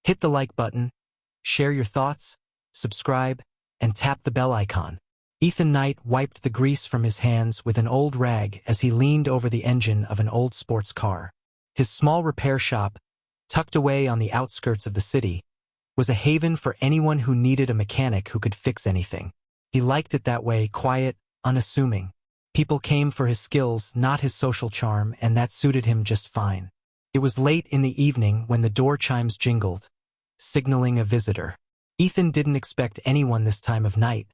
Hit the like button, share your thoughts, subscribe, and tap the bell icon. Ethan Knight wiped the grease from his hands with an old rag as he leaned over the engine of an old sports car. His small repair shop, tucked away on the outskirts of the city, was a haven for anyone who needed a mechanic who could fix anything. He liked it that way, quiet, unassuming. People came for his skills, not his social charm, and that suited him just fine. It was late in the evening when the door chimes jingled, signaling a visitor. Ethan didn't expect anyone this time of night.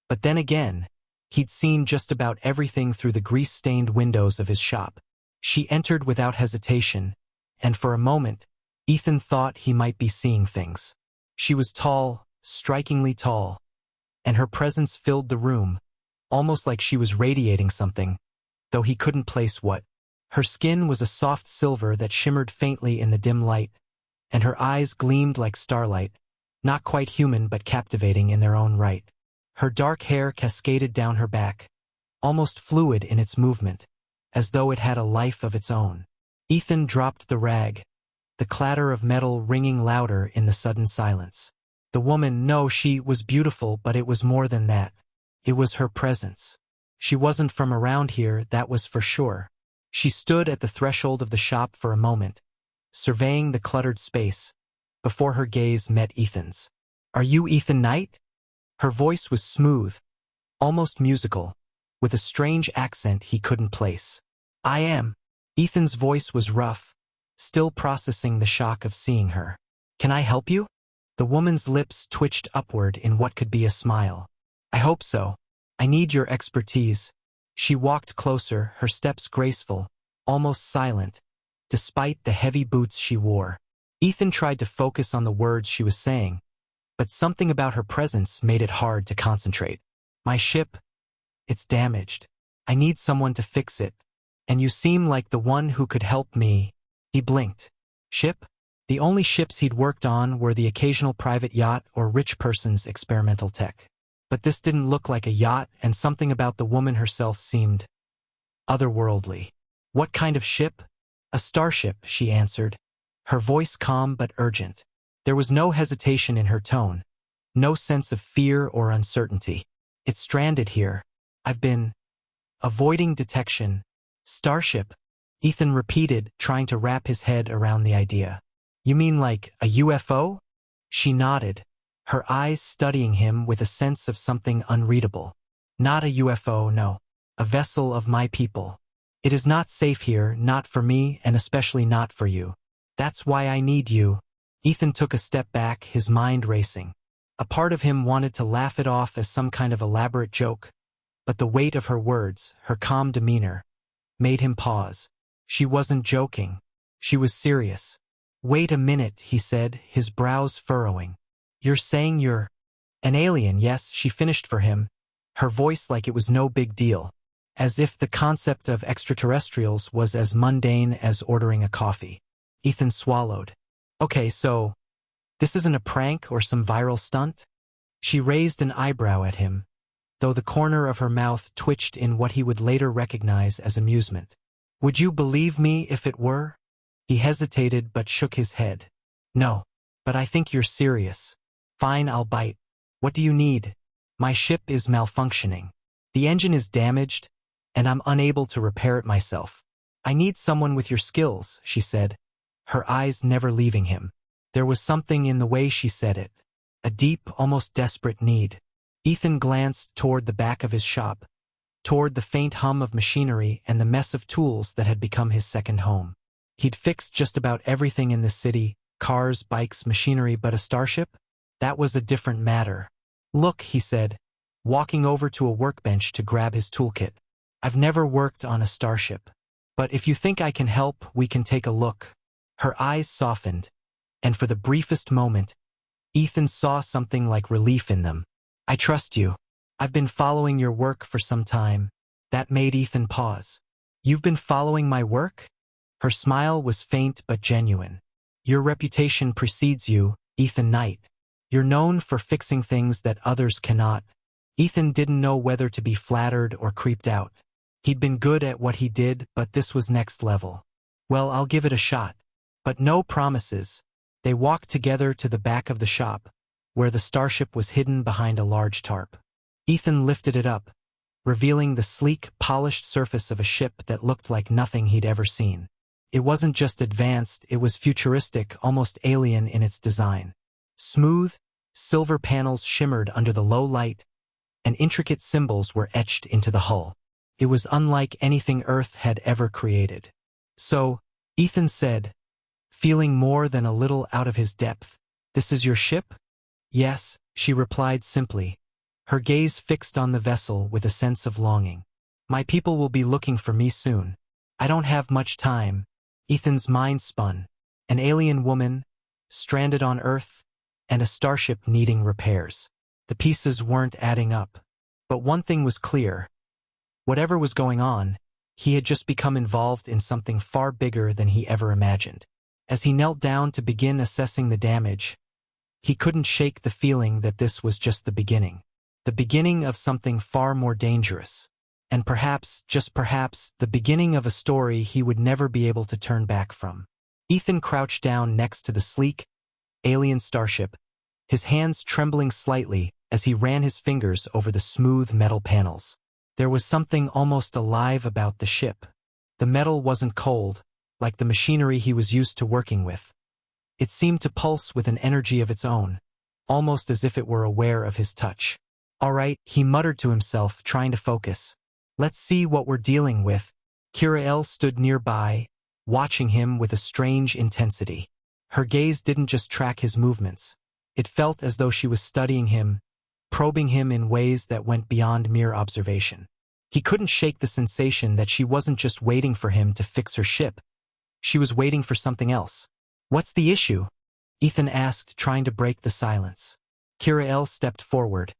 But then again, he'd seen just about everything through the grease-stained windows of his shop. She entered without hesitation, and for a moment, Ethan thought he might be seeing things. She was tall, strikingly tall, and her presence filled the room, almost like she was radiating something, though he couldn't place what. Her skin was a soft silver that shimmered faintly in the dim light, and her eyes gleamed like starlight, not quite human but captivating in their own right. Her dark hair cascaded down her back, almost fluid in its movement, as though it had a life of its own. Ethan dropped the rag, the clatter of metal ringing louder in the sudden silence. The woman, no, she was beautiful, but it was more than that. It was her presence. She wasn't from around here, that was for sure. She stood at the threshold of the shop for a moment, surveying the cluttered space, before her gaze met Ethan's. "Are you Ethan Knight?" Her voice was smooth, almost musical, with a strange accent he couldn't place. "I am." Ethan's voice was rough, still processing the shock of seeing her. "Can I help you?" The woman's lips twitched upward in what could be a smile. "I hope so. I need your expertise." She walked closer, her steps graceful, almost silent, despite the heavy boots she wore. Ethan tried to focus on the words she was saying, but something about her presence made it hard to concentrate. "My ship, it's damaged. I need someone to fix it, and you seem like the one who could help me." He blinked. Ship? The only ships he'd worked on were the occasional private yacht or rich person's experimental tech. But this didn't look like a yacht, and something about the woman herself seemed otherworldly. "What kind of ship?" "A starship," she answered, her voice calm but urgent. There was no hesitation in her tone, no sense of fear or uncertainty. "It's stranded here. I've been avoiding detection." "Starship?" Ethan repeated, trying to wrap his head around the idea. "You mean like a UFO?" She nodded, her eyes studying him with a sense of something unreadable. "Not a UFO, no. A vessel of my people. It is not safe here, not for me, and especially not for you. That's why I need you." Ethan took a step back, his mind racing. A part of him wanted to laugh it off as some kind of elaborate joke, but the weight of her words, her calm demeanor, made him pause. She wasn't joking. She was serious. "Wait a minute," he said, his brows furrowing. "You're saying you're an alien?" "Yes," she finished for him, her voice like it was no big deal, as if the concept of extraterrestrials was as mundane as ordering a coffee. Ethan swallowed. "Okay, so this isn't a prank or some viral stunt?" She raised an eyebrow at him, though the corner of her mouth twitched in what he would later recognize as amusement. "Would you believe me if it were?" He hesitated but shook his head. "No, but I think you're serious." "Fine, I'll bite. What do you need?" "My ship is malfunctioning. The engine is damaged, and I'm unable to repair it myself. I need someone with your skills," she said, her eyes never leaving him. There was something in the way she said it, a deep, almost desperate need. Ethan glanced toward the back of his shop, toward the faint hum of machinery and the mess of tools that had become his second home. He'd fixed just about everything in the city, cars, bikes, machinery, but a starship? That was a different matter. "Look," he said, walking over to a workbench to grab his toolkit. "I've never worked on a starship. But if you think I can help, we can take a look." Her eyes softened, and for the briefest moment, Ethan saw something like relief in them. "I trust you. I've been following your work for some time." That made Ethan pause. "You've been following my work?" Her smile was faint but genuine. "Your reputation precedes you, Ethan Knight. You're known for fixing things that others cannot." Ethan didn't know whether to be flattered or creeped out. He'd been good at what he did, but this was next level. "Well, I'll give it a shot. But no promises." They walked together to the back of the shop, where the starship was hidden behind a large tarp. Ethan lifted it up, revealing the sleek, polished surface of a ship that looked like nothing he'd ever seen. It wasn't just advanced, it was futuristic, almost alien in its design. Smooth, silver panels shimmered under the low light, and intricate symbols were etched into the hull. It was unlike anything Earth had ever created. "So," Ethan said, feeling more than a little out of his depth, "this is your ship?" "Yes," she replied simply, her gaze fixed on the vessel with a sense of longing. "My people will be looking for me soon. I don't have much time." Ethan's mind spun. An alien woman, stranded on Earth, and a starship needing repairs. The pieces weren't adding up. But one thing was clear. Whatever was going on, he had just become involved in something far bigger than he ever imagined. As he knelt down to begin assessing the damage, he couldn't shake the feeling that this was just the beginning of something far more dangerous, and perhaps, just perhaps, the beginning of a story he would never be able to turn back from. Ethan crouched down next to the sleek, alien starship, his hands trembling slightly as he ran his fingers over the smooth metal panels. There was something almost alive about the ship. The metal wasn't cold, like the machinery he was used to working with. It seemed to pulse with an energy of its own, almost as if it were aware of his touch. "All right," he muttered to himself, trying to focus. "Let's see what we're dealing with." Kirael stood nearby, watching him with a strange intensity. Her gaze didn't just track his movements. It felt as though she was studying him, probing him in ways that went beyond mere observation. He couldn't shake the sensation that she wasn't just waiting for him to fix her ship. She was waiting for something else. "What's the issue?" Ethan asked, trying to break the silence. Kirael stepped forward,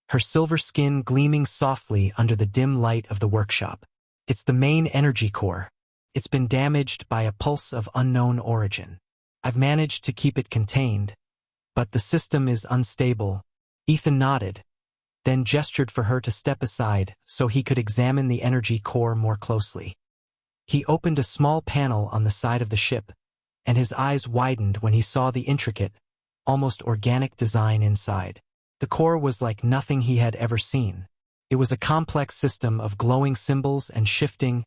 her silver skin gleaming softly under the dim light of the workshop. "It's the main energy core. It's been damaged by a pulse of unknown origin. I've managed to keep it contained, but the system is unstable." Ethan nodded, then gestured for her to step aside so he could examine the energy core more closely. He opened a small panel on the side of the ship, and his eyes widened when he saw the intricate, almost organic design inside. The core was like nothing he had ever seen. It was a complex system of glowing symbols and shifting,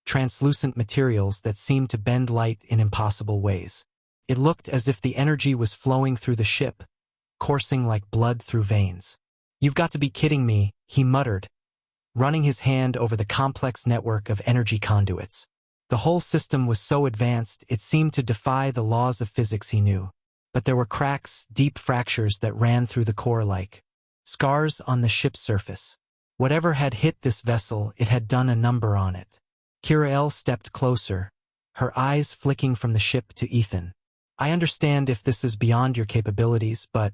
translucent materials that seemed to bend light in impossible ways. It looked as if the energy was flowing through the ship, coursing like blood through veins. "You've got to be kidding me," he muttered, running his hand over the complex network of energy conduits. The whole system was so advanced it seemed to defy the laws of physics he knew. But there were cracks, deep fractures that ran through the core like scars on the ship's surface. Whatever had hit this vessel, it had done a number on it. Kirael stepped closer, her eyes flicking from the ship to Ethan. "I understand if this is beyond your capabilities, but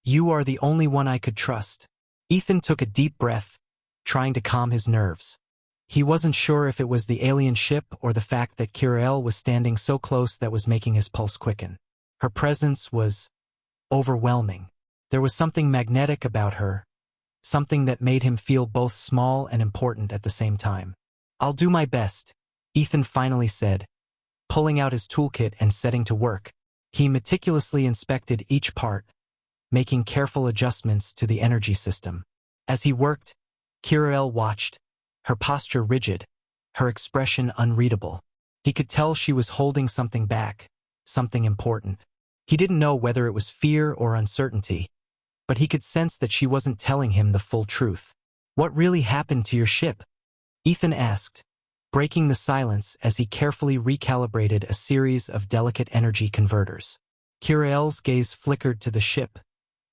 you are the only one I could trust." Ethan took a deep breath, trying to calm his nerves. He wasn't sure if it was the alien ship or the fact that Kirael was standing so close that was making his pulse quicken. Her presence was overwhelming. There was something magnetic about her, something that made him feel both small and important at the same time. "I'll do my best," Ethan finally said, pulling out his toolkit and setting to work. He meticulously inspected each part, making careful adjustments to the energy system. As he worked, Kirael watched, her posture rigid, her expression unreadable. He could tell she was holding something back, something important. He didn't know whether it was fear or uncertainty, but he could sense that she wasn't telling him the full truth. "What really happened to your ship?" Ethan asked, breaking the silence as he carefully recalibrated a series of delicate energy converters. Kirael's gaze flickered to the ship,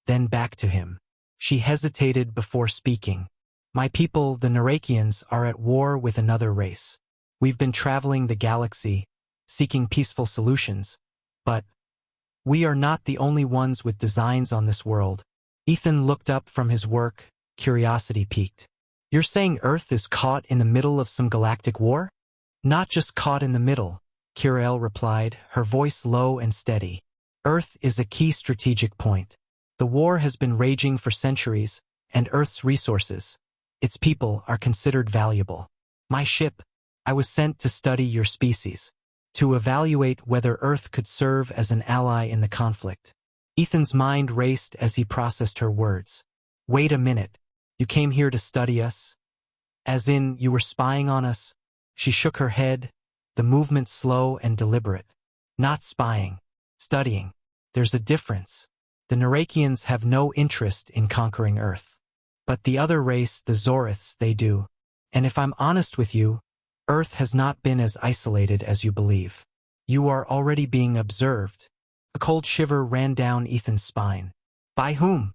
then back to him. She hesitated before speaking. "My people, the Narakians, are at war with another race. We've been traveling the galaxy, seeking peaceful solutions, but we are not the only ones with designs on this world." Ethan looked up from his work, curiosity piqued. "You're saying Earth is caught in the middle of some galactic war?" "Not just caught in the middle," Kirael replied, her voice low and steady. "Earth is a key strategic point. The war has been raging for centuries, and Earth's resources, its people, are considered valuable. My ship, I was sent to study your species. to evaluate whether Earth could serve as an ally in the conflict. Ethan's mind raced as he processed her words. Wait a minute. You came here to study us? As in, you were spying on us? She shook her head, the movement slow and deliberate. Not spying. Studying. There's a difference. The Narakians have no interest in conquering Earth. But the other race, the Zoriths, they do. And if I'm honest with you, Earth has not been as isolated as you believe. You are already being observed. A cold shiver ran down Ethan's spine. By whom?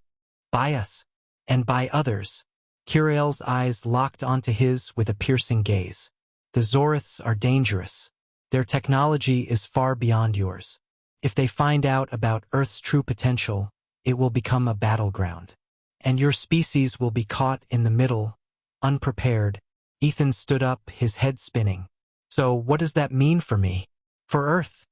By us. And by others. Kiriel's eyes locked onto his with a piercing gaze. The Zoriths are dangerous. Their technology is far beyond yours. If they find out about Earth's true potential, it will become a battleground. And your species will be caught in the middle, unprepared. Ethan stood up, his head spinning. So what does that mean for me? For Earth?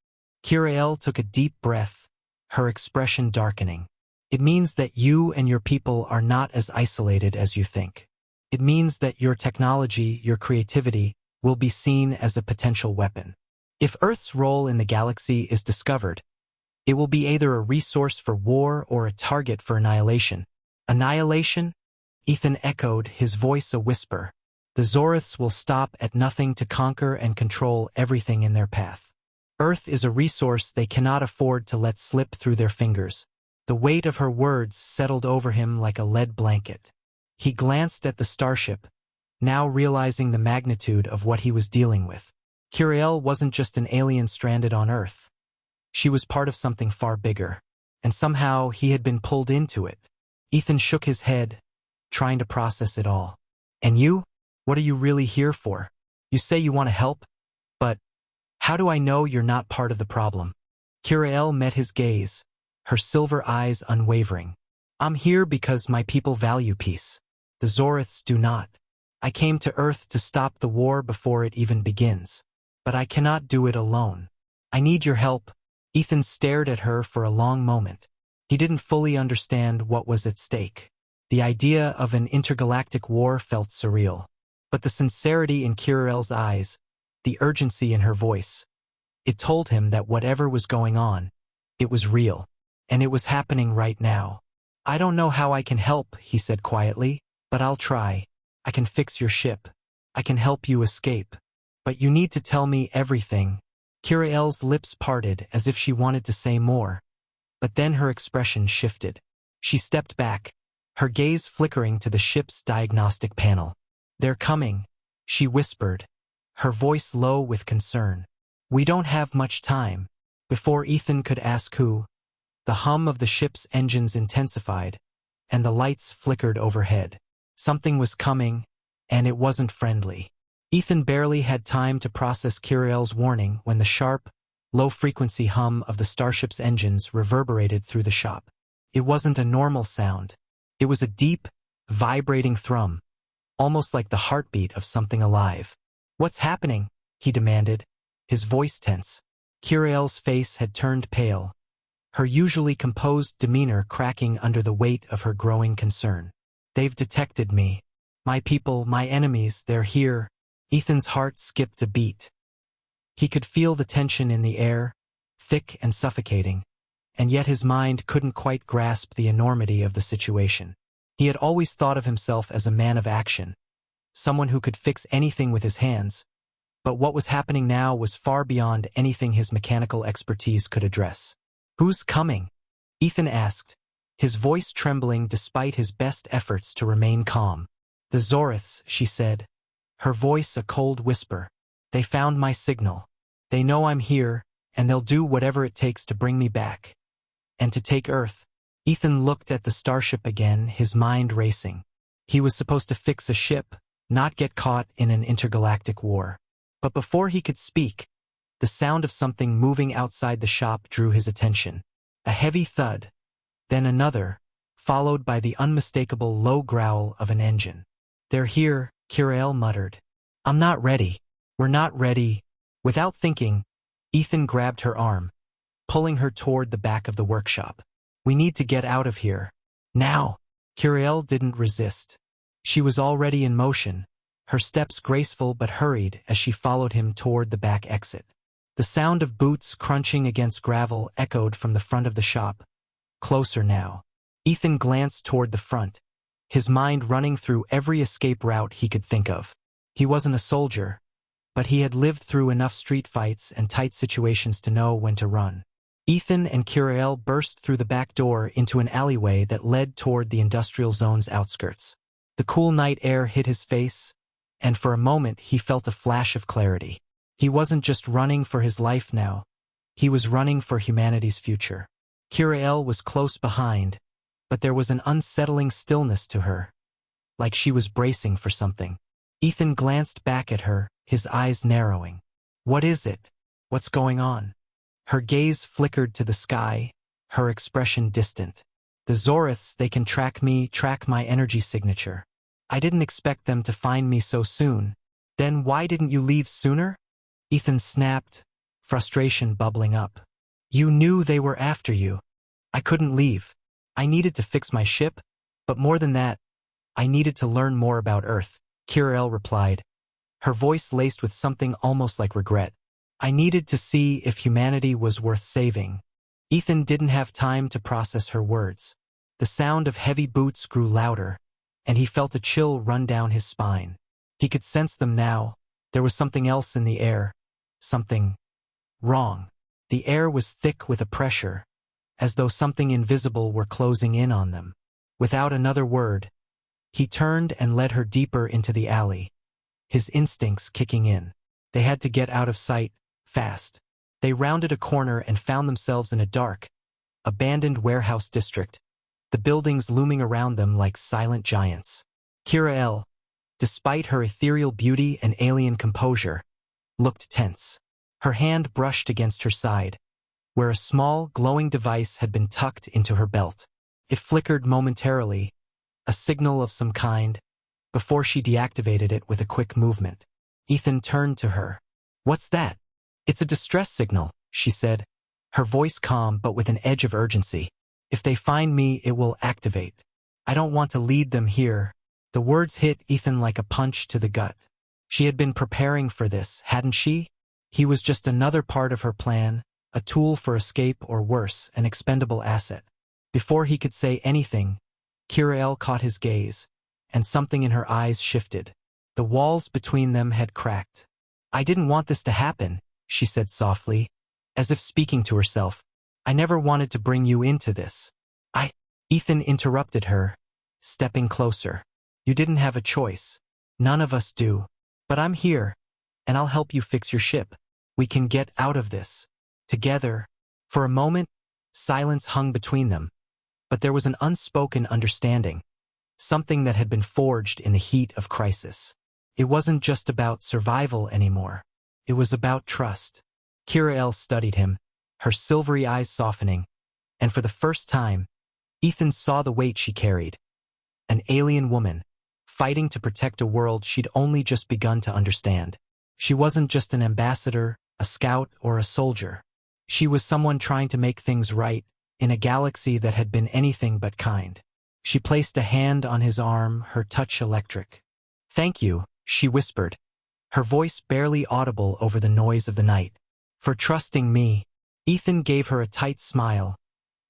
Kiriel took a deep breath, her expression darkening. It means that you and your people are not as isolated as you think. It means that your technology, your creativity, will be seen as a potential weapon. If Earth's role in the galaxy is discovered, it will be either a resource for war or a target for annihilation. Annihilation? Ethan echoed, his voice a whisper. The Zoriths will stop at nothing to conquer and control everything in their path. Earth is a resource they cannot afford to let slip through their fingers. The weight of her words settled over him like a lead blanket. He glanced at the starship, now realizing the magnitude of what he was dealing with. Kiriel wasn't just an alien stranded on Earth. She was part of something far bigger, and somehow he had been pulled into it. Ethan shook his head, trying to process it all. And you? What are you really here for? You say you want to help? But how do I know you're not part of the problem? Kiriel met his gaze, her silver eyes unwavering. I'm here because my people value peace. The Zoriths do not. I came to Earth to stop the war before it even begins. But I cannot do it alone. I need your help. Ethan stared at her for a long moment. He didn't fully understand what was at stake. The idea of an intergalactic war felt surreal. But the sincerity in Kiriel's eyes, the urgency in her voice, it told him that whatever was going on, it was real. And it was happening right now. I don't know how I can help, he said quietly, but I'll try. I can fix your ship. I can help you escape. But you need to tell me everything. Kiriel's lips parted as if she wanted to say more. But then her expression shifted. She stepped back, her gaze flickering to the ship's diagnostic panel. They're coming, she whispered, her voice low with concern. We don't have much time. Before Ethan could ask who, the hum of the ship's engines intensified, and the lights flickered overhead. Something was coming, and it wasn't friendly. Ethan barely had time to process Kiriel's warning when the sharp, low-frequency hum of the starship's engines reverberated through the shop. It wasn't a normal sound. It was a deep, vibrating thrum, almost like the heartbeat of something alive. What's happening? He demanded, his voice tense. Kiriel's face had turned pale, her usually composed demeanor cracking under the weight of her growing concern. They've detected me. My people, my enemies, they're here. Ethan's heart skipped a beat. He could feel the tension in the air, thick and suffocating, and yet his mind couldn't quite grasp the enormity of the situation. He had always thought of himself as a man of action, someone who could fix anything with his hands, but what was happening now was far beyond anything his mechanical expertise could address. Who's coming? Ethan asked, his voice trembling despite his best efforts to remain calm. The Zoriths, she said, her voice a cold whisper. They found my signal. They know I'm here, and they'll do whatever it takes to bring me back. And to take Earth. Ethan looked at the starship again, his mind racing. He was supposed to fix a ship, not get caught in an intergalactic war. But before he could speak, the sound of something moving outside the shop drew his attention. A heavy thud, then another, followed by the unmistakable low growl of an engine. They're here, Kiriel muttered. I'm not ready. We're not ready. Without thinking, Ethan grabbed her arm, pulling her toward the back of the workshop. We need to get out of here. Now. Kiriel didn't resist. She was already in motion, her steps graceful but hurried as she followed him toward the back exit. The sound of boots crunching against gravel echoed from the front of the shop. Closer now. Ethan glanced toward the front, his mind running through every escape route he could think of. He wasn't a soldier, but he had lived through enough street fights and tight situations to know when to run. Ethan and Kiriel burst through the back door into an alleyway that led toward the industrial zone's outskirts. The cool night air hit his face, and for a moment he felt a flash of clarity. He wasn't just running for his life now, he was running for humanity's future. Kiriel was close behind, but there was an unsettling stillness to her, like she was bracing for something. Ethan glanced back at her, his eyes narrowing. What is it? What's going on? Her gaze flickered to the sky, her expression distant. The Zoriths, they can track me, track my energy signature. I didn't expect them to find me so soon. Then why didn't you leave sooner? Ethan snapped, frustration bubbling up. You knew they were after you. I couldn't leave. I needed to fix my ship, but more than that, I needed to learn more about Earth, Kiriel replied, her voice laced with something almost like regret. I needed to see if humanity was worth saving. Ethan didn't have time to process her words. The sound of heavy boots grew louder, and he felt a chill run down his spine. He could sense them now. There was something else in the air. Something wrong. The air was thick with a pressure, as though something invisible were closing in on them. Without another word, he turned and led her deeper into the alley, his instincts kicking in. They had to get out of sight, fast. They rounded a corner and found themselves in a dark, abandoned warehouse district, the buildings looming around them like silent giants. Kiriel, despite her ethereal beauty and alien composure, looked tense. Her hand brushed against her side, where a small, glowing device had been tucked into her belt. It flickered momentarily, a signal of some kind, before she deactivated it with a quick movement. Ethan turned to her. What's that? It's a distress signal, she said, her voice calm but with an edge of urgency. If they find me, it will activate. I don't want to lead them here. The words hit Ethan like a punch to the gut. She had been preparing for this, hadn't she? He was just another part of her plan, a tool for escape or worse, an expendable asset. Before he could say anything, Kiriel caught his gaze, and something in her eyes shifted. The walls between them had cracked. I didn't want this to happen, she said softly, as if speaking to herself. I never wanted to bring you into this. Ethan interrupted her, stepping closer. You didn't have a choice. None of us do. But I'm here, and I'll help you fix your ship. We can get out of this. Together. For a moment, silence hung between them. But there was an unspoken understanding, something that had been forged in the heat of crisis. It wasn't just about survival anymore. It was about trust. Kiriel studied him, her silvery eyes softening, and for the first time, Ethan saw the weight she carried. An alien woman, fighting to protect a world she'd only just begun to understand. She wasn't just an ambassador, a scout, or a soldier. She was someone trying to make things right in a galaxy that had been anything but kind. She placed a hand on his arm, her touch electric. Thank you, she whispered, her voice barely audible over the noise of the night. For trusting me. Ethan gave her a tight smile,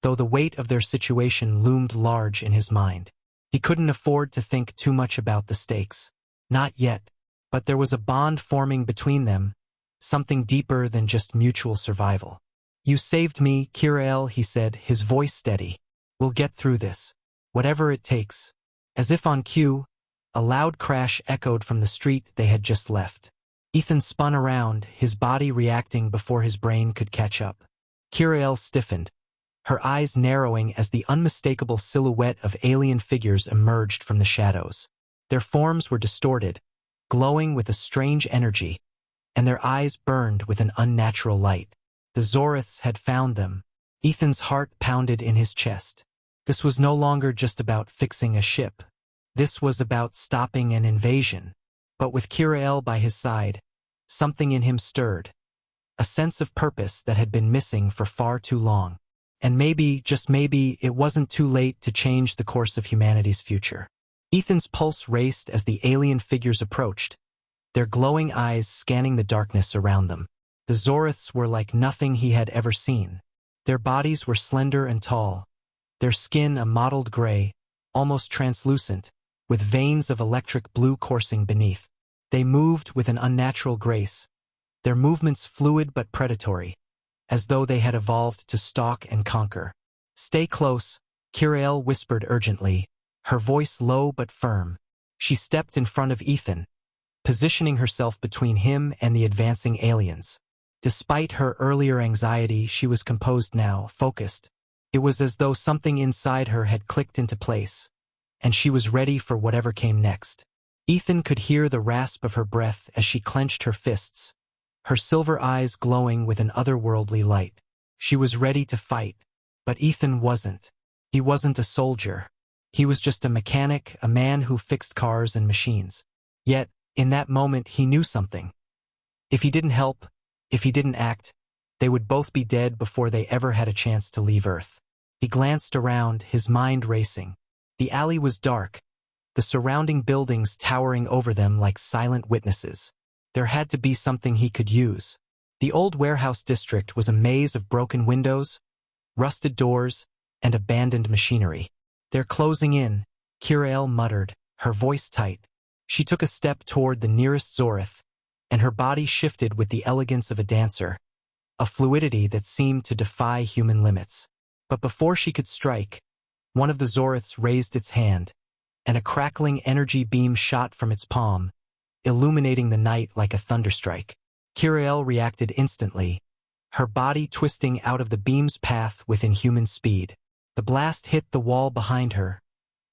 though the weight of their situation loomed large in his mind. He couldn't afford to think too much about the stakes. Not yet, but there was a bond forming between them, something deeper than just mutual survival. You saved me, Kiriel, he said, his voice steady. We'll get through this. Whatever it takes. As if on cue, a loud crash echoed from the street they had just left. Ethan spun around, his body reacting before his brain could catch up. Kiriel stiffened, her eyes narrowing as the unmistakable silhouette of alien figures emerged from the shadows. Their forms were distorted, glowing with a strange energy, and their eyes burned with an unnatural light. The Zoriths had found them. Ethan's heart pounded in his chest. This was no longer just about fixing a ship. This was about stopping an invasion. But with Kiriel by his side, something in him stirred. A sense of purpose that had been missing for far too long. And maybe, just maybe, it wasn't too late to change the course of humanity's future. Ethan's pulse raced as the alien figures approached, their glowing eyes scanning the darkness around them. The Zoriths were like nothing he had ever seen. Their bodies were slender and tall, their skin a mottled gray, almost translucent, with veins of electric blue coursing beneath. They moved with an unnatural grace, their movements fluid but predatory, as though they had evolved to stalk and conquer. "Stay close," Kirael whispered urgently, her voice low but firm. She stepped in front of Ethan, positioning herself between him and the advancing aliens. Despite her earlier anxiety, she was composed now, focused. It was as though something inside her had clicked into place, and she was ready for whatever came next. Ethan could hear the rasp of her breath as she clenched her fists, her silver eyes glowing with an otherworldly light. She was ready to fight, but Ethan wasn't. He wasn't a soldier. He was just a mechanic, a man who fixed cars and machines. Yet, in that moment, he knew something. If he didn't help, if he didn't act, they would both be dead before they ever had a chance to leave Earth. He glanced around, his mind racing. The alley was dark, the surrounding buildings towering over them like silent witnesses. There had to be something he could use. The old warehouse district was a maze of broken windows, rusted doors, and abandoned machinery. "They're closing in," Kirael muttered, her voice tight. She took a step toward the nearest Zorith, and her body shifted with the elegance of a dancer, a fluidity that seemed to defy human limits. But before she could strike, one of the Zoriths raised its hand, and a crackling energy beam shot from its palm, illuminating the night like a thunderstrike. Kirael reacted instantly, her body twisting out of the beam's path with inhuman speed. The blast hit the wall behind her,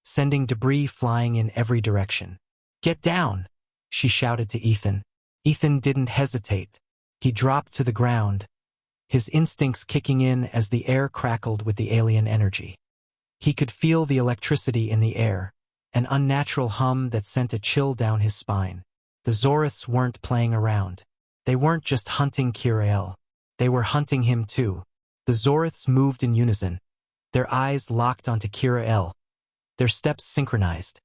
sending debris flying in every direction. "Get down!" she shouted to Ethan. Ethan didn't hesitate. He dropped to the ground, his instincts kicking in as the air crackled with the alien energy. He could feel the electricity in the air, an unnatural hum that sent a chill down his spine. The Zoriths weren't playing around. They weren't just hunting Kirael. They were hunting him too. The Zoriths moved in unison, their eyes locked onto Kirael, their steps synchronized,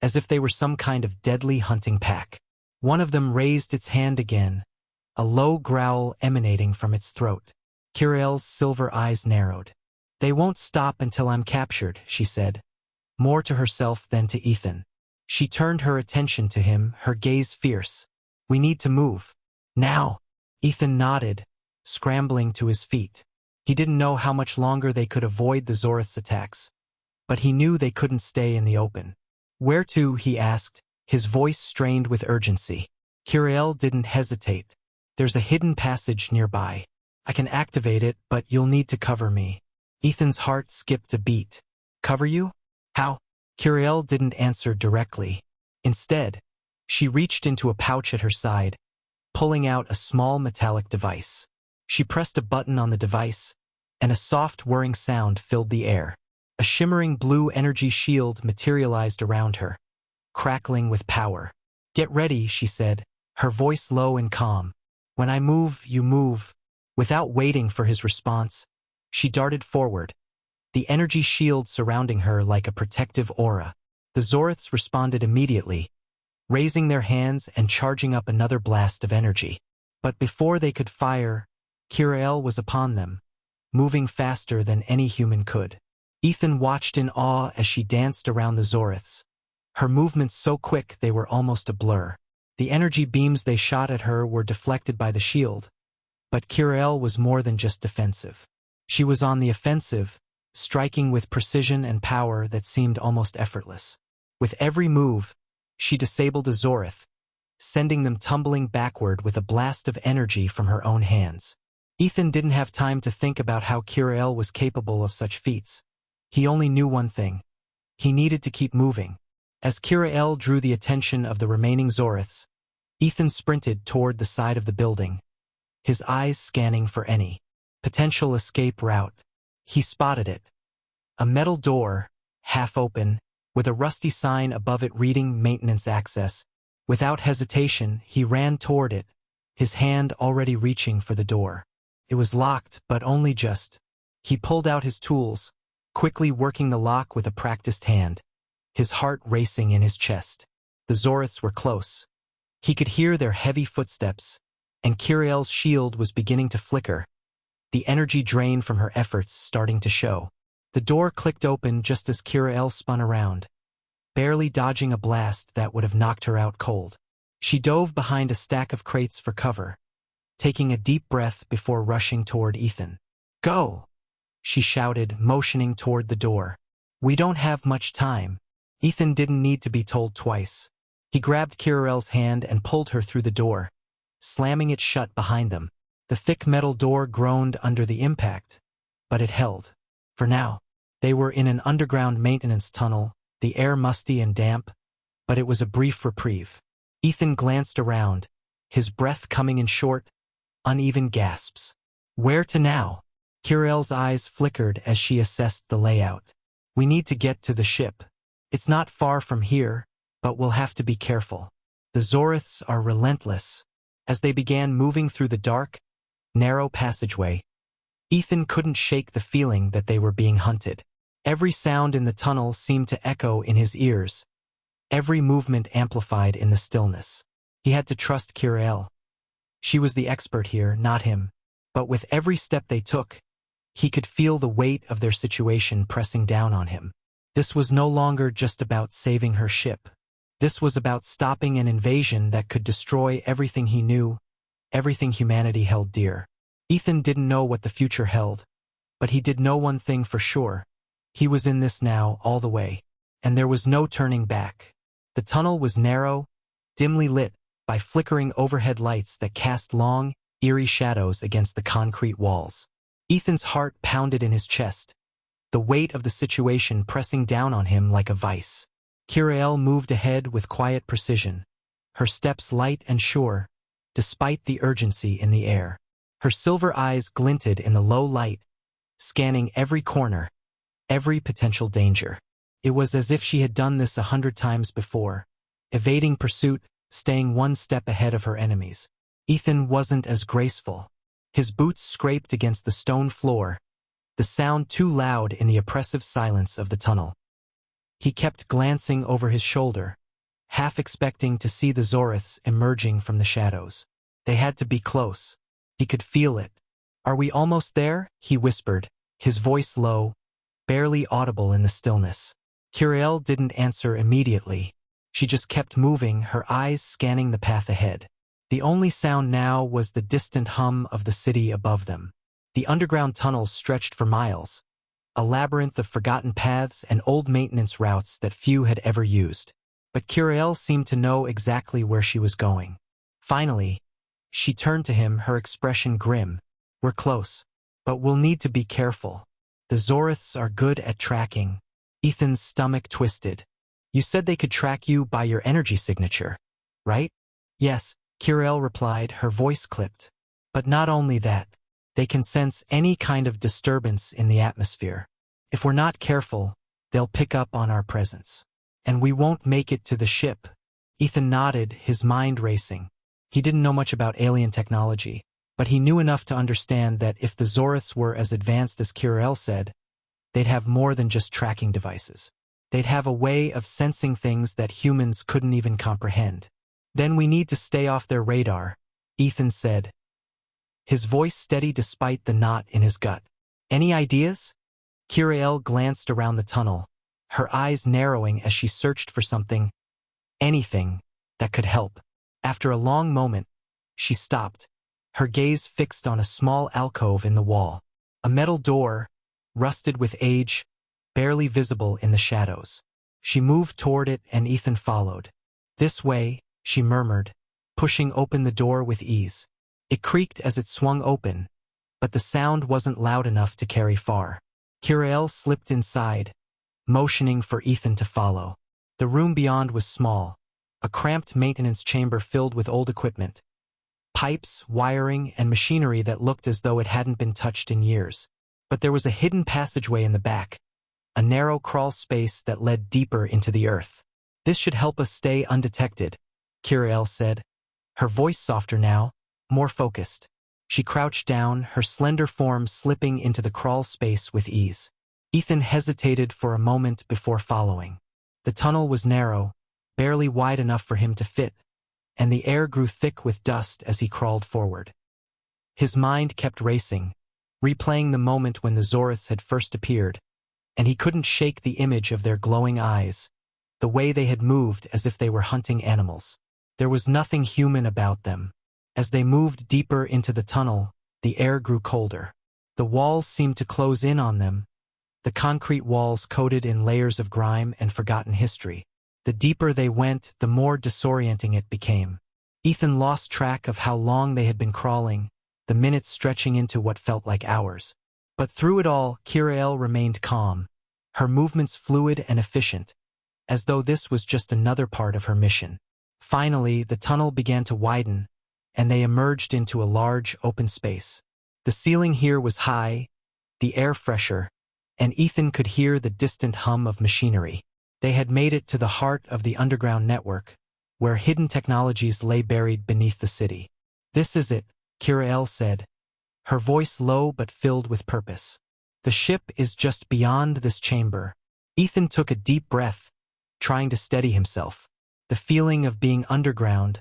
as if they were some kind of deadly hunting pack. One of them raised its hand again, a low growl emanating from its throat. Kirael's silver eyes narrowed. "They won't stop until I'm captured," she said, more to herself than to Ethan. She turned her attention to him, her gaze fierce. "We need to move. Now." Ethan nodded, scrambling to his feet. He didn't know how much longer they could avoid the Zorith's attacks, but he knew they couldn't stay in the open. "Where to?" he asked, his voice strained with urgency. Kirael didn't hesitate. "There's a hidden passage nearby. I can activate it, but you'll need to cover me." Ethan's heart skipped a beat. "Cover you? How?" Kirael didn't answer directly. Instead, she reached into a pouch at her side, pulling out a small metallic device. She pressed a button on the device, and a soft whirring sound filled the air. A shimmering blue energy shield materialized around her, crackling with power. "Get ready," she said, her voice low and calm. "When I move, you move." Without waiting for his response, she darted forward, the energy shield surrounding her like a protective aura. The Zoriths responded immediately, raising their hands and charging up another blast of energy. But before they could fire, Kirael was upon them, moving faster than any human could. Ethan watched in awe as she danced around the Zoriths, her movements so quick they were almost a blur. The energy beams they shot at her were deflected by the shield, but Kirael was more than just defensive. She was on the offensive, striking with precision and power that seemed almost effortless. With every move, she disabled a Zorith, sending them tumbling backward with a blast of energy from her own hands. Ethan didn't have time to think about how Kirael was capable of such feats. He only knew one thing. He needed to keep moving. As Kirael drew the attention of the remaining Zoriths, Ethan sprinted toward the side of the building, his eyes scanning for any potential escape route. He spotted it. A metal door, half open, with a rusty sign above it reading "Maintenance Access." Without hesitation, he ran toward it, his hand already reaching for the door. It was locked, but only just. He pulled out his tools, quickly working the lock with a practiced hand, his heart racing in his chest. The Zoriths were close. He could hear their heavy footsteps, and Kiriel's shield was beginning to flicker, the energy drain from her efforts starting to show. The door clicked open just as Kiriel spun around, barely dodging a blast that would have knocked her out cold. She dove behind a stack of crates for cover, taking a deep breath before rushing toward Ethan. "Go!" she shouted, motioning toward the door. "We don't have much time." Ethan didn't need to be told twice. He grabbed Kiriel's hand and pulled her through the door, slamming it shut behind them. The thick metal door groaned under the impact, but it held. For now, they were in an underground maintenance tunnel, the air musty and damp, but it was a brief reprieve. Ethan glanced around, his breath coming in short, uneven gasps. Where to now? Kiriel's eyes flickered as she assessed the layout. "We need to get to the ship. It's not far from here, but we'll have to be careful. The Zoriths are relentless." As they began moving through the dark, narrow passageway, Ethan couldn't shake the feeling that they were being hunted. Every sound in the tunnel seemed to echo in his ears, every movement amplified in the stillness. He had to trust Kiriel. She was the expert here, not him. But with every step they took, he could feel the weight of their situation pressing down on him. This was no longer just about saving her ship. This was about stopping an invasion that could destroy everything he knew, everything humanity held dear. Ethan didn't know what the future held, but he did know one thing for sure. He was in this now all the way, and there was no turning back. The tunnel was narrow, dimly lit by flickering overhead lights that cast long, eerie shadows against the concrete walls. Ethan's heart pounded in his chest, the weight of the situation pressing down on him like a vice. Kiriel moved ahead with quiet precision, her steps light and sure, despite the urgency in the air. Her silver eyes glinted in the low light, scanning every corner, every potential danger. It was as if she had done this 100 times before, evading pursuit, staying one step ahead of her enemies. Ethan wasn't as graceful. His boots scraped against the stone floor, the sound too loud in the oppressive silence of the tunnel. He kept glancing over his shoulder, half expecting to see the Zoriths emerging from the shadows. They had to be close. He could feel it. "Are we almost there?" he whispered, his voice low, barely audible in the stillness. Kiriel didn't answer immediately. She just kept moving, her eyes scanning the path ahead. The only sound now was the distant hum of the city above them. The underground tunnels stretched for miles, a labyrinth of forgotten paths and old maintenance routes that few had ever used. But Kiriel seemed to know exactly where she was going. Finally, she turned to him, her expression grim. "We're close, but we'll need to be careful. The Zoriths are good at tracking." Ethan's stomach twisted. "You said they could track you by your energy signature, right?" "Yes," Kiriel replied, her voice clipped. "But not only that. They can sense any kind of disturbance in the atmosphere. If we're not careful, they'll pick up on our presence. And we won't make it to the ship." Ethan nodded, his mind racing. He didn't know much about alien technology, but he knew enough to understand that if the Zoriths were as advanced as Kiriel said, they'd have more than just tracking devices. They'd have a way of sensing things that humans couldn't even comprehend. "Then we need to stay off their radar," Ethan said, his voice steady despite the knot in his gut. "Any ideas?" Kiriel glanced around the tunnel, her eyes narrowing as she searched for something, anything, that could help. After a long moment, she stopped, her gaze fixed on a small alcove in the wall. A metal door, rusted with age, barely visible in the shadows. She moved toward it and Ethan followed. "This way," she murmured, pushing open the door with ease. It creaked as it swung open, but the sound wasn't loud enough to carry far. Kiriel slipped inside, motioning for Ethan to follow. The room beyond was small, a cramped maintenance chamber filled with old equipment, pipes, wiring, and machinery that looked as though it hadn't been touched in years. But there was a hidden passageway in the back, a narrow crawl space that led deeper into the earth. "This should help us stay undetected," Kiriel said, her voice softer now, more focused. She crouched down, her slender form slipping into the crawl space with ease. Ethan hesitated for a moment before following. The tunnel was narrow, barely wide enough for him to fit, and the air grew thick with dust as he crawled forward. His mind kept racing, replaying the moment when the Zoriths had first appeared, and he couldn't shake the image of their glowing eyes, the way they had moved as if they were hunting animals. There was nothing human about them. As they moved deeper into the tunnel, the air grew colder. The walls seemed to close in on them, the concrete walls coated in layers of grime and forgotten history. The deeper they went, the more disorienting it became. Ethan lost track of how long they had been crawling, the minutes stretching into what felt like hours. But through it all, Kirael remained calm, her movements fluid and efficient, as though this was just another part of her mission. Finally, the tunnel began to widen, and they emerged into a large, open space. The ceiling here was high, the air fresher, and Ethan could hear the distant hum of machinery. They had made it to the heart of the underground network, where hidden technologies lay buried beneath the city. "This is it," Kirael said, her voice low but filled with purpose. "The ship is just beyond this chamber." Ethan took a deep breath, trying to steady himself. The feeling of being underground,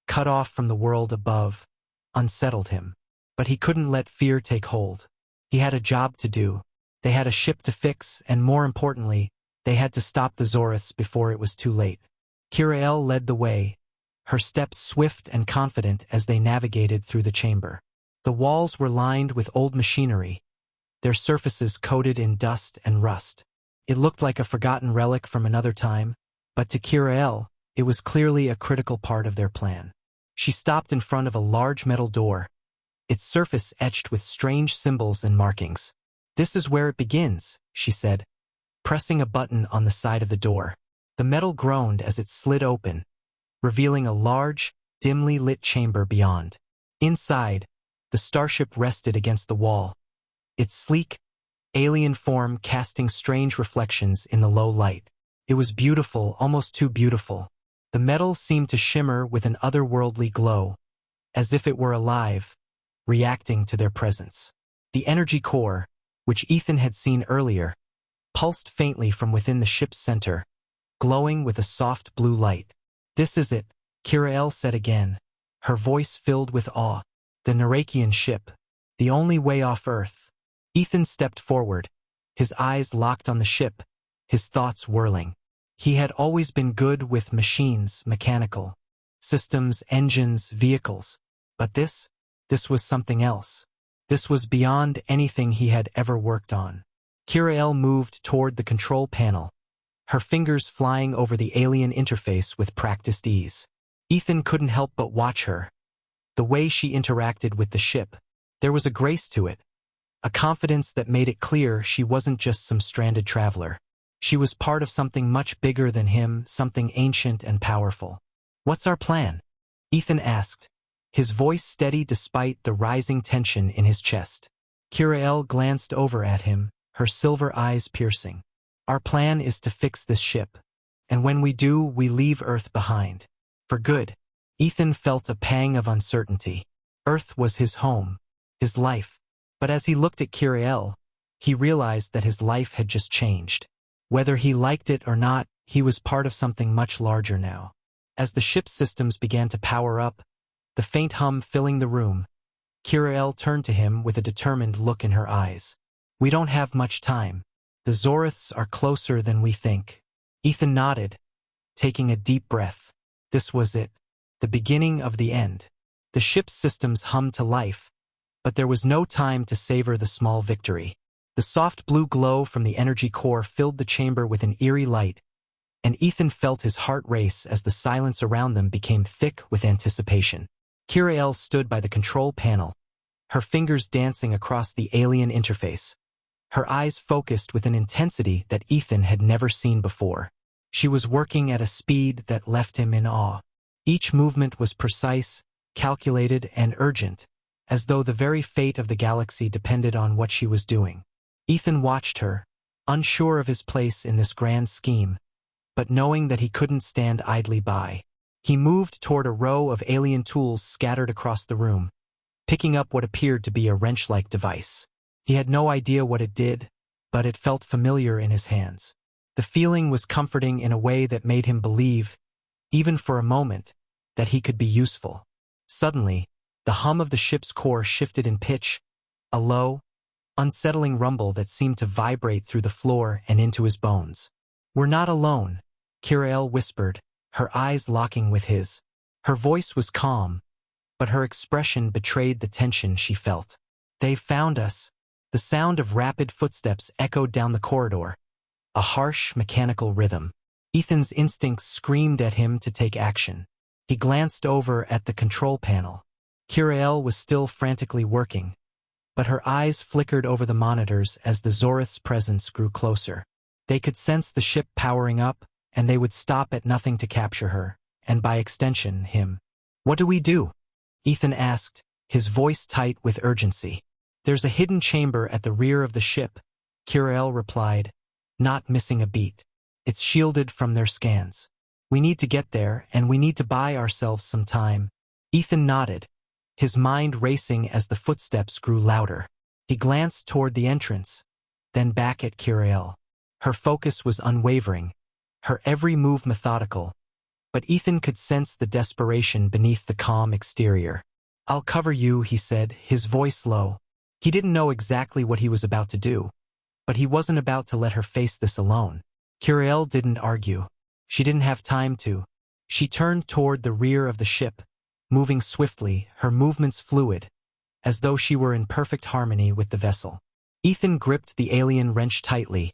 cut off from the world above, unsettled him. But he couldn't let fear take hold. He had a job to do. They had a ship to fix, and more importantly, they had to stop the Zoriths before it was too late. Kirael led the way, her steps swift and confident as they navigated through the chamber. The walls were lined with old machinery, their surfaces coated in dust and rust. It looked like a forgotten relic from another time, but to Kirael, it was clearly a critical part of their plan. She stopped in front of a large metal door, its surface etched with strange symbols and markings. "This is where it begins," she said, pressing a button on the side of the door. The metal groaned as it slid open, revealing a large, dimly lit chamber beyond. Inside, the starship rested against the wall, its sleek, alien form casting strange reflections in the low light. It was beautiful, almost too beautiful. The metal seemed to shimmer with an otherworldly glow, as if it were alive, reacting to their presence. The energy core, which Ethan had seen earlier, pulsed faintly from within the ship's center, glowing with a soft blue light. "This is it," Kirael said again, her voice filled with awe. "The Narakian ship, the only way off Earth." Ethan stepped forward, his eyes locked on the ship, his thoughts whirling. He had always been good with machines, mechanical systems, engines, vehicles. But this was something else. This was beyond anything he had ever worked on. Kirael moved toward the control panel, her fingers flying over the alien interface with practiced ease. Ethan couldn't help but watch her. The way she interacted with the ship, there was a grace to it, a confidence that made it clear she wasn't just some stranded traveler. She was part of something much bigger than him, something ancient and powerful. "What's our plan?" Ethan asked, his voice steady despite the rising tension in his chest. Kirael glanced over at him, her silver eyes piercing. "Our plan is to fix this ship, and when we do, we leave Earth behind. For good." Ethan felt a pang of uncertainty. Earth was his home, his life. But as he looked at Kirael, he realized that his life had just changed. Whether he liked it or not, he was part of something much larger now. As the ship's systems began to power up, the faint hum filling the room, Kirael turned to him with a determined look in her eyes. "We don't have much time. The Zoriths are closer than we think." Ethan nodded, taking a deep breath. This was it, the beginning of the end. The ship's systems hummed to life, but there was no time to savor the small victory. The soft blue glow from the energy core filled the chamber with an eerie light, and Ethan felt his heart race as the silence around them became thick with anticipation. Kirael stood by the control panel, her fingers dancing across the alien interface, her eyes focused with an intensity that Ethan had never seen before. She was working at a speed that left him in awe. Each movement was precise, calculated, and urgent, as though the very fate of the galaxy depended on what she was doing. Ethan watched her, unsure of his place in this grand scheme, but knowing that he couldn't stand idly by. He moved toward a row of alien tools scattered across the room, picking up what appeared to be a wrench-like device. He had no idea what it did, but it felt familiar in his hands. The feeling was comforting in a way that made him believe, even for a moment, that he could be useful. Suddenly, the hum of the ship's core shifted in pitch, a low, unsettling rumble that seemed to vibrate through the floor and into his bones. "We're not alone," Kirael whispered, her eyes locking with his. Her voice was calm, but her expression betrayed the tension she felt. "They've found us." The sound of rapid footsteps echoed down the corridor, a harsh, mechanical rhythm. Ethan's instincts screamed at him to take action. He glanced over at the control panel. Kirael was still frantically working, but her eyes flickered over the monitors as the Zorith's presence grew closer. They could sense the ship powering up, and they would stop at nothing to capture her, and by extension, him. "What do we do?" Ethan asked, his voice tight with urgency. "There's a hidden chamber at the rear of the ship," Kirael replied, not missing a beat. "It's shielded from their scans. We need to get there, and we need to buy ourselves some time." Ethan nodded, his mind racing as the footsteps grew louder. He glanced toward the entrance, then back at Kirael. Her focus was unwavering, her every move methodical, but Ethan could sense the desperation beneath the calm exterior. "I'll cover you," he said, his voice low. He didn't know exactly what he was about to do, but he wasn't about to let her face this alone. Kirael didn't argue. She didn't have time to. She turned toward the rear of the ship, moving swiftly, her movements fluid, as though she were in perfect harmony with the vessel. Ethan gripped the alien wrench tightly,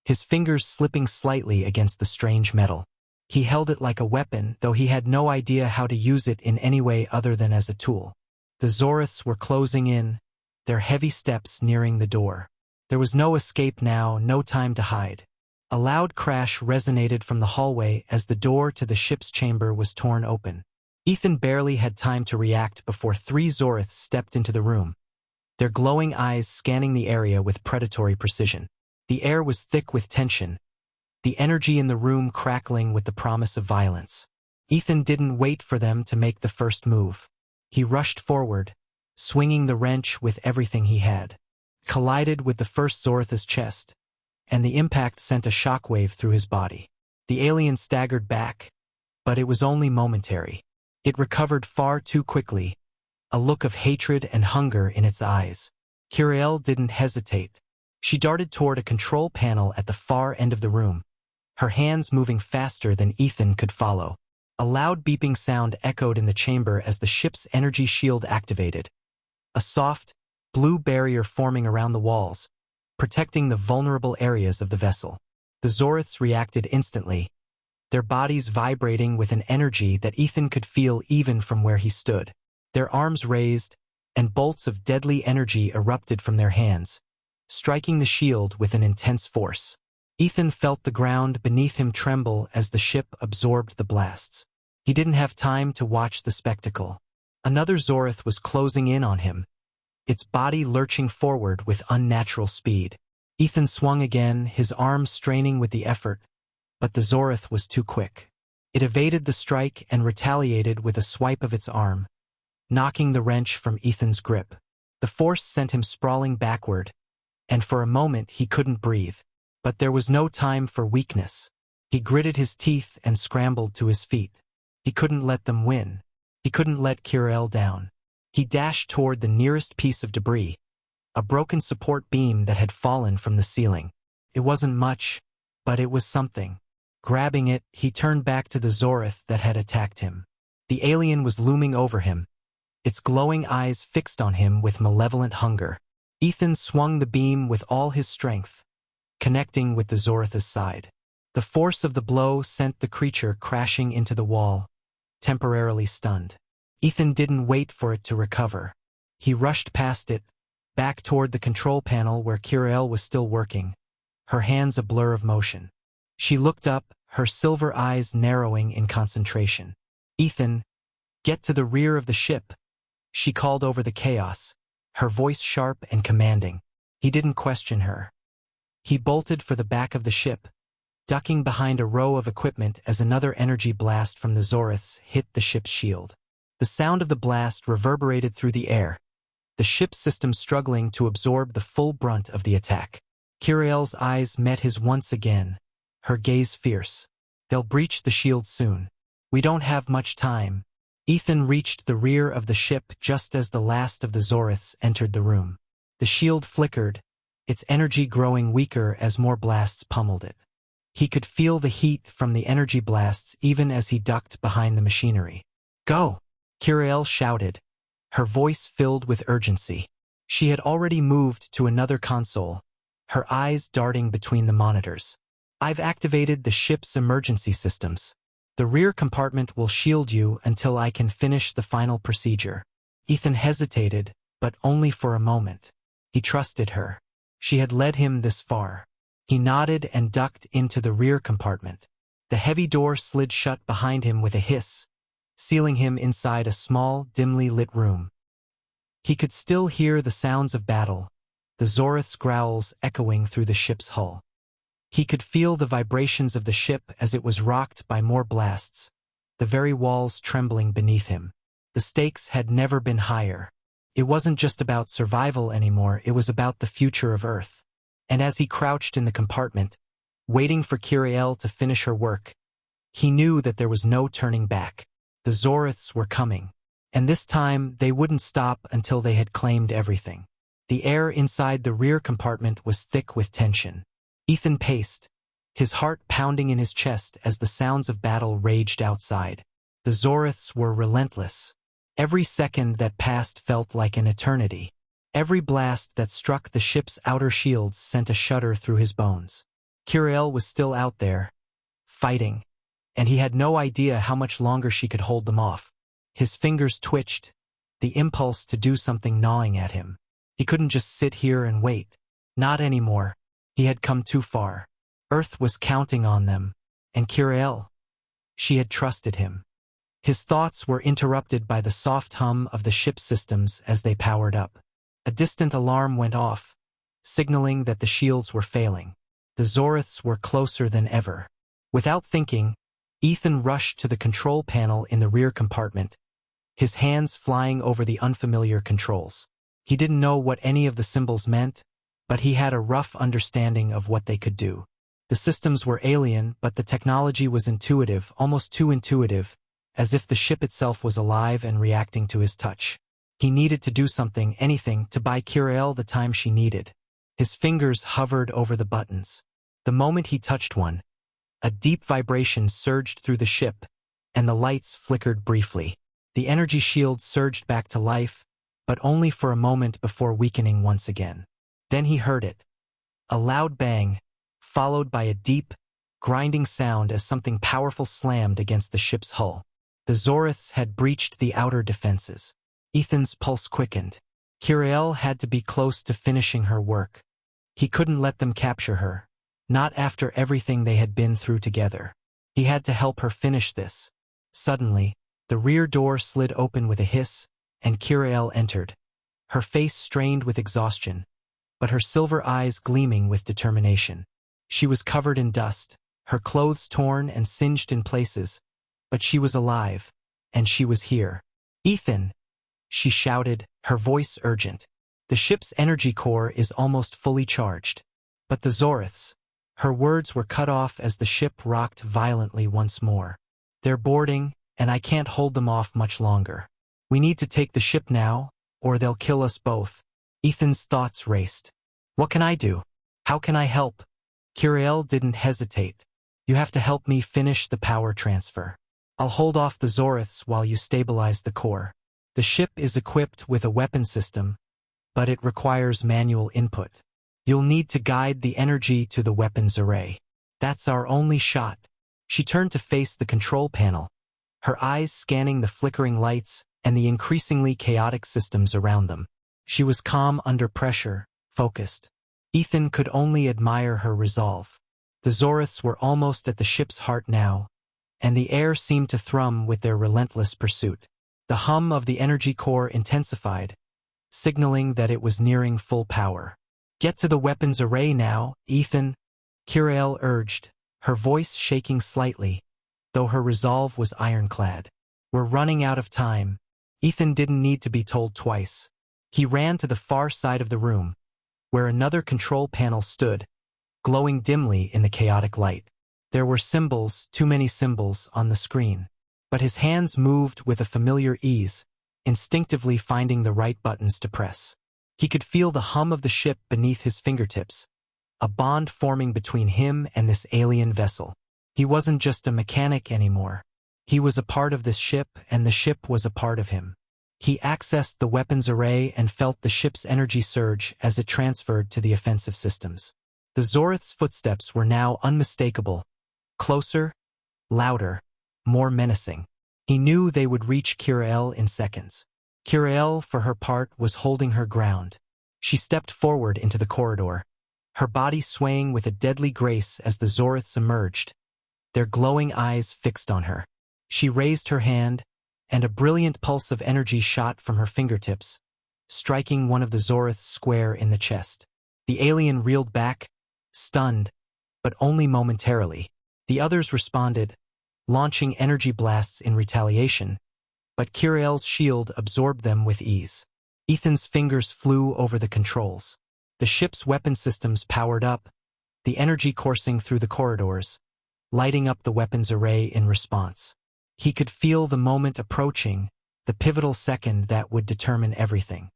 his fingers slipping slightly against the strange metal. He held it like a weapon, though he had no idea how to use it in any way other than as a tool. The Zoriths were closing in, their heavy steps nearing the door. There was no escape now, no time to hide. A loud crash resonated from the hallway as the door to the ship's chamber was torn open. Ethan barely had time to react before 3 Zoriths stepped into the room, their glowing eyes scanning the area with predatory precision. The air was thick with tension, the energy in the room crackling with the promise of violence. Ethan didn't wait for them to make the first move. He rushed forward, swinging the wrench with everything he had. Collided with the first Zorith's chest, and the impact sent a shockwave through his body. The alien staggered back, but it was only momentary. It recovered far too quickly, a look of hatred and hunger in its eyes. Kirael didn't hesitate. She darted toward a control panel at the far end of the room, her hands moving faster than Ethan could follow. A loud beeping sound echoed in the chamber as the ship's energy shield activated, a soft, blue barrier forming around the walls, protecting the vulnerable areas of the vessel. The Zoriths reacted instantly, their bodies vibrating with an energy that Ethan could feel even from where he stood. Their arms raised, and bolts of deadly energy erupted from their hands, striking the shield with an intense force. Ethan felt the ground beneath him tremble as the ship absorbed the blasts. He didn't have time to watch the spectacle. Another Zorith was closing in on him, its body lurching forward with unnatural speed. Ethan swung again, his arms straining with the effort, but the Zorith was too quick. It evaded the strike and retaliated with a swipe of its arm, knocking the wrench from Ethan's grip. The force sent him sprawling backward, and for a moment he couldn't breathe. But there was no time for weakness. He gritted his teeth and scrambled to his feet. He couldn't let them win. He couldn't let Kirael down. He dashed toward the nearest piece of debris, a broken support beam that had fallen from the ceiling. It wasn't much, but it was something. Grabbing it, he turned back to the Zorith that had attacked him. The alien was looming over him, its glowing eyes fixed on him with malevolent hunger. Ethan swung the beam with all his strength, connecting with the Zorith's side. The force of the blow sent the creature crashing into the wall, temporarily stunned. Ethan didn't wait for it to recover. He rushed past it, back toward the control panel where Kirael was still working, her hands a blur of motion. She looked up, her silver eyes narrowing in concentration. "Ethan, get to the rear of the ship," she called over the chaos, her voice sharp and commanding. He didn't question her. He bolted for the back of the ship, ducking behind a row of equipment as another energy blast from the Zoriths hit the ship's shield. The sound of the blast reverberated through the air, the ship's system struggling to absorb the full brunt of the attack. Kirael's eyes met his once again, her gaze fierce. "They'll breach the shield soon. We don't have much time." Ethan reached the rear of the ship just as the last of the Zoriths entered the room. The shield flickered, its energy growing weaker as more blasts pummeled it. He could feel the heat from the energy blasts even as he ducked behind the machinery. "Go!" Kiriel shouted, her voice filled with urgency. She had already moved to another console, her eyes darting between the monitors. "I've activated the ship's emergency systems. The rear compartment will shield you until I can finish the final procedure." Ethan hesitated, but only for a moment. He trusted her. She had led him this far. He nodded and ducked into the rear compartment. The heavy door slid shut behind him with a hiss, sealing him inside a small, dimly lit room. He could still hear the sounds of battle, the Zorith's growls echoing through the ship's hull. He could feel the vibrations of the ship as it was rocked by more blasts, the very walls trembling beneath him. The stakes had never been higher. It wasn't just about survival anymore, it was about the future of Earth. And as he crouched in the compartment, waiting for Kiriel to finish her work, he knew that there was no turning back. The Zoriths were coming, and this time they wouldn't stop until they had claimed everything. The air inside the rear compartment was thick with tension. Ethan paced, his heart pounding in his chest as the sounds of battle raged outside. The Zoriths were relentless. Every second that passed felt like an eternity. Every blast that struck the ship's outer shields sent a shudder through his bones. Kiriel was still out there, fighting, and he had no idea how much longer she could hold them off. His fingers twitched, the impulse to do something gnawing at him. He couldn't just sit here and wait. Not anymore. He had come too far. Earth was counting on them, and Kiriel, she had trusted him. His thoughts were interrupted by the soft hum of the ship's systems as they powered up. A distant alarm went off, signaling that the shields were failing. The Zoriths were closer than ever. Without thinking, Ethan rushed to the control panel in the rear compartment, his hands flying over the unfamiliar controls. He didn't know what any of the symbols meant, but he had a rough understanding of what they could do. The systems were alien, but the technology was intuitive, almost too intuitive, as if the ship itself was alive and reacting to his touch. He needed to do something, anything, to buy Kiriel the time she needed. His fingers hovered over the buttons. The moment he touched one, a deep vibration surged through the ship, and the lights flickered briefly. The energy shield surged back to life, but only for a moment before weakening once again. Then he heard it. A loud bang, followed by a deep, grinding sound as something powerful slammed against the ship's hull. The Zoriths had breached the outer defenses. Ethan's pulse quickened. Kiriel had to be close to finishing her work. He couldn't let them capture her, not after everything they had been through together. He had to help her finish this. Suddenly, the rear door slid open with a hiss, and Kiriel entered, her face strained with exhaustion, but her silver eyes gleaming with determination. She was covered in dust, her clothes torn and singed in places, but she was alive, and she was here. "Ethan!" she shouted, her voice urgent. "The ship's energy core is almost fully charged." But the Zoriths, her words were cut off as the ship rocked violently once more. "They're boarding, and I can't hold them off much longer. We need to take the ship now, or they'll kill us both." Ethan's thoughts raced. "What can I do? How can I help?" Kiriel didn't hesitate. "You have to help me finish the power transfer. I'll hold off the Zoriths while you stabilize the core. The ship is equipped with a weapon system, but it requires manual input. You'll need to guide the energy to the weapons array. That's our only shot." She turned to face the control panel, her eyes scanning the flickering lights and the increasingly chaotic systems around them. She was calm under pressure, focused. Ethan could only admire her resolve. The Zoriths were almost at the ship's heart now, and the air seemed to thrum with their relentless pursuit. The hum of the energy core intensified, signaling that it was nearing full power. "Get to the weapons array now, Ethan," Kiriel urged, her voice shaking slightly, though her resolve was ironclad. "We're running out of time." Ethan didn't need to be told twice. He ran to the far side of the room, where another control panel stood, glowing dimly in the chaotic light. There were symbols, too many symbols, on the screen. but his hands moved with a familiar ease, instinctively finding the right buttons to press. He could feel the hum of the ship beneath his fingertips, a bond forming between him and this alien vessel. He wasn't just a mechanic anymore. He was a part of this ship, and the ship was a part of him. He accessed the weapons array and felt the ship's energy surge as it transferred to the offensive systems. The Zorith's footsteps were now unmistakable, closer, louder, more menacing. He knew they would reach Kirael in seconds. Kirael, for her part, was holding her ground. She stepped forward into the corridor, her body swaying with a deadly grace as the Zoriths emerged, their glowing eyes fixed on her. She raised her hand, and a brilliant pulse of energy shot from her fingertips, striking one of the Zoriths square in the chest. The alien reeled back, stunned, but only momentarily. The others responded, launching energy blasts in retaliation, but Kirael's shield absorbed them with ease. Ethan's fingers flew over the controls. The ship's weapon systems powered up, the energy coursing through the corridors, lighting up the weapons array in response. He could feel the moment approaching, the pivotal second that would determine everything.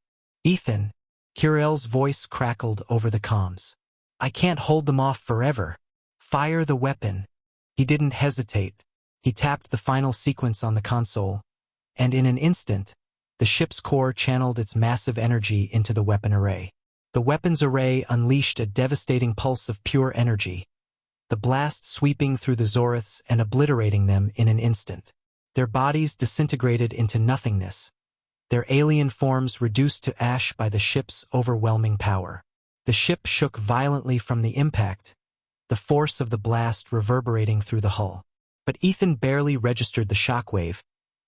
"Ethan," Kirael's voice crackled over the comms. "I can't hold them off forever. Fire the weapon." He didn't hesitate. He tapped the final sequence on the console, and in an instant, the ship's core channeled its massive energy into the weapon array. The weapons array unleashed a devastating pulse of pure energy, the blast sweeping through the Zoriths and obliterating them in an instant. Their bodies disintegrated into nothingness, their alien forms reduced to ash by the ship's overwhelming power. The ship shook violently from the impact, the force of the blast reverberating through the hull. But Ethan barely registered the shockwave,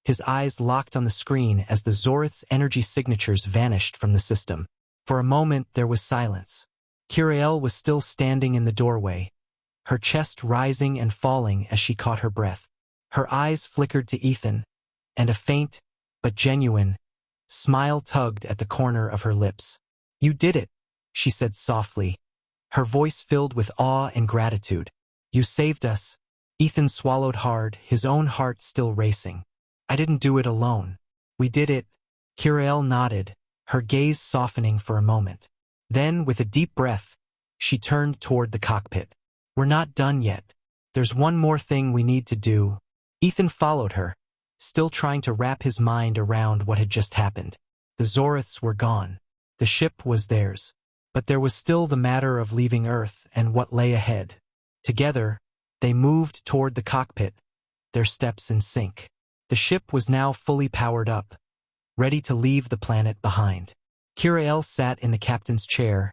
his eyes locked on the screen as the Zorith's energy signatures vanished from the system. For a moment there was silence. Kirael was still standing in the doorway, her chest rising and falling as she caught her breath. Her eyes flickered to Ethan, and a faint, but genuine, smile tugged at the corner of her lips. "You did it," she said softly, her voice filled with awe and gratitude. "You saved us." Ethan swallowed hard, his own heart still racing. "I didn't do it alone. We did it." Kirael nodded, her gaze softening for a moment. Then, with a deep breath, she turned toward the cockpit. "We're not done yet. There's one more thing we need to do." Ethan followed her, still trying to wrap his mind around what had just happened. The Zoriths were gone. The ship was theirs. But there was still the matter of leaving Earth and what lay ahead. Together, they moved toward the cockpit, their steps in sync. The ship was now fully powered up, ready to leave the planet behind. Kirael sat in the captain's chair,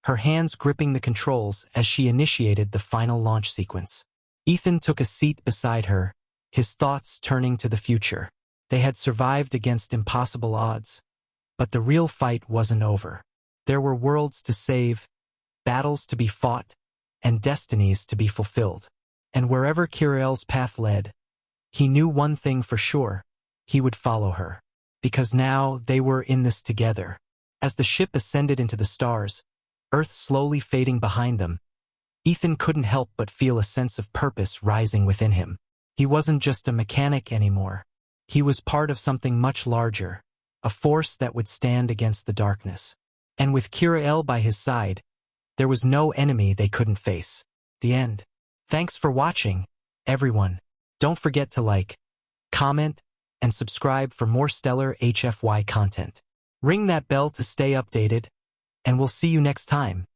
her hands gripping the controls as she initiated the final launch sequence. Ethan took a seat beside her, his thoughts turning to the future. They had survived against impossible odds, but the real fight wasn't over. There were worlds to save, battles to be fought, and destinies to be fulfilled. And wherever Kirael's path led, he knew one thing for sure: he would follow her. Because now they were in this together. As the ship ascended into the stars, Earth slowly fading behind them, Ethan couldn't help but feel a sense of purpose rising within him. He wasn't just a mechanic anymore. He was part of something much larger, a force that would stand against the darkness. And with Kirael by his side, there was no enemy they couldn't face. The end. Thanks for watching, everyone. Don't forget to like, comment, and subscribe for more stellar HFY content. Ring that bell to stay updated, and we'll see you next time.